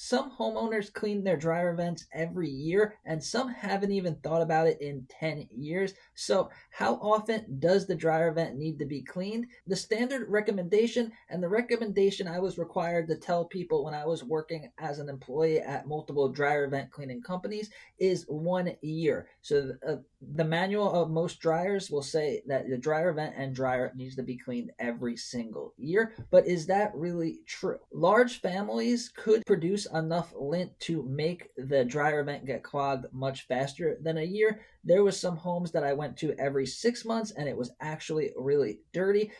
Some homeowners clean their dryer vents every year, and some haven't even thought about it in 10 years. So, how often does the dryer vent need to be cleaned? The standard recommendation, and the recommendation I was required to tell people when I was working as an employee at multiple dryer vent cleaning companies, is 1 year. So, the manual of most dryers will say that the dryer vent and dryer needs to be cleaned every single year. But is that really true? Large families could produce enough lint to make the dryer vent get clogged much faster than a year. There was some homes that I went to every 6 months, and it was actually really dirty.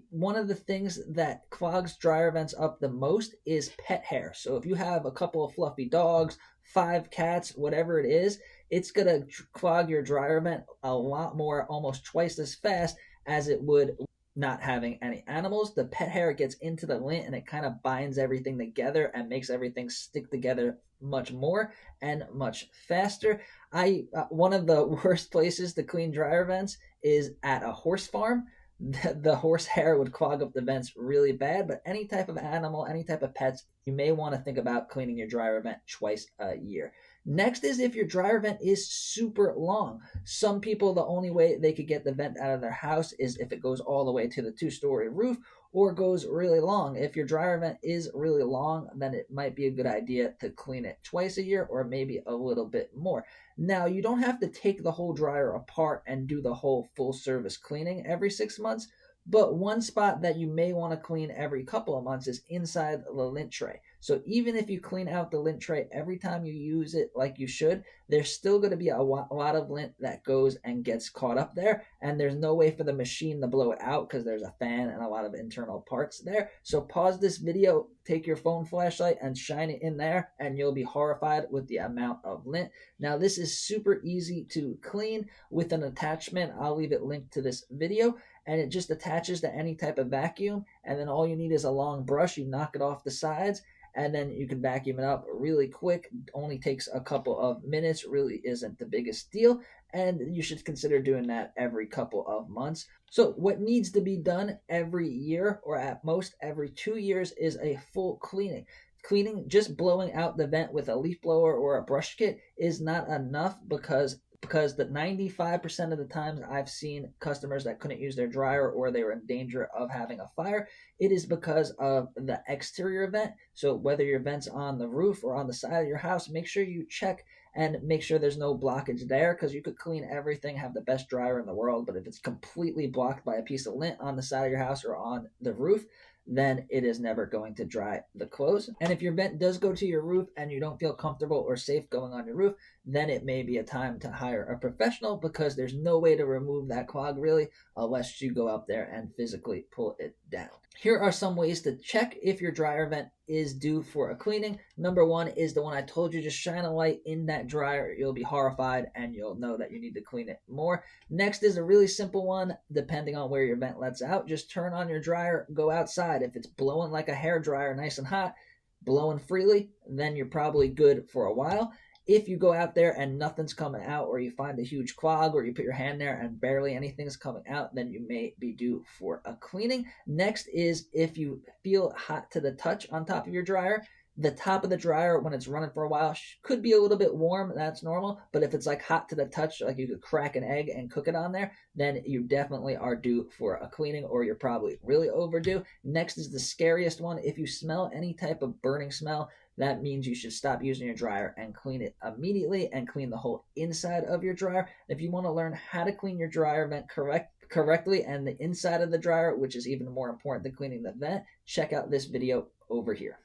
One of the things that clogs dryer vents up the most is pet hair. So if you have a couple of fluffy dogs, 5 cats, whatever it is, it's going to clog your dryer vent a lot more, almost twice as fast as it would not having any animals. The pet hair gets into the lint and it kind of binds everything together and makes everything stick together much more and much faster. I One of the worst places to clean dryer vents is at a horse farm. The horse hair would clog up the vents really bad, but any type of animal, any type of pets, you may want to think about cleaning your dryer vent twice a year. Next is if your dryer vent is super long. Some people, the only way they could get the vent out of their house is if it goes all the way to the 2-story roof or goes really long. If your dryer vent is really long, then it might be a good idea to clean it twice a year or maybe a little bit more. Now, you don't have to take the whole dryer apart and do the whole full service cleaning every 6 months, but one spot that you may want to clean every couple of months is inside the lint tray. So even if you clean out the lint tray every time you use it like you should, there's still going to be a lot of lint that goes and gets caught up there, and there's no way for the machine to blow it out because there's a fan and a lot of internal parts there. So pause this video, take your phone flashlight and shine it in there, and you'll be horrified with the amount of lint. Now, this is super easy to clean with an attachment. I'll leave it linked to this video, and it just attaches to any type of vacuum, and then all you need is a long brush. You knock it off the sides, and then you can vacuum it up really quick. Only takes a couple of minutes, really isn't the biggest deal, and you should consider doing that every couple of months. So what needs to be done every year, or at most every 2 years, is a full cleaning. Just blowing out the vent with a leaf blower or a brush kit is not enough, because the 95% of the times I've seen customers that couldn't use their dryer or they were in danger of having a fire, it is because of the exterior vent. So whether your vent's on the roof or on the side of your house, make sure you check and make sure there's no blockage there, because you could clean everything, have the best dryer in the world, but if it's completely blocked by a piece of lint on the side of your house or on the roof, then it is never going to dry the clothes. And if your vent does go to your roof and you don't feel comfortable or safe going on your roof, then it may be a time to hire a professional, because there's no way to remove that clog really unless you go out there and physically pull it down. Here are some ways to check if your dryer vent is due for a cleaning. Number one is the one I told you. Just shine a light in that dryer. You'll be horrified and you'll know that you need to clean it more. Next is a really simple one. Depending on where your vent lets out, just turn on your dryer, go outside. If it's blowing like a hair dryer, nice and hot, blowing freely, then you're probably good for a while. If you go out there and nothing's coming out, or you find a huge clog, or you put your hand there and barely anything's coming out, then you may be due for a cleaning. Next is if you feel hot to the touch on top of your dryer. The top of the dryer, when it's running for a while, could be a little bit warm. That's normal. But if it's like hot to the touch, like you could crack an egg and cook it on there, then you definitely are due for a cleaning, or you're probably really overdue. Next is the scariest one. If you smell any type of burning smell, that means you should stop using your dryer and clean it immediately, and clean the whole inside of your dryer. If you want to learn how to clean your dryer vent correctly and the inside of the dryer, which is even more important than cleaning the vent, check out this video over here.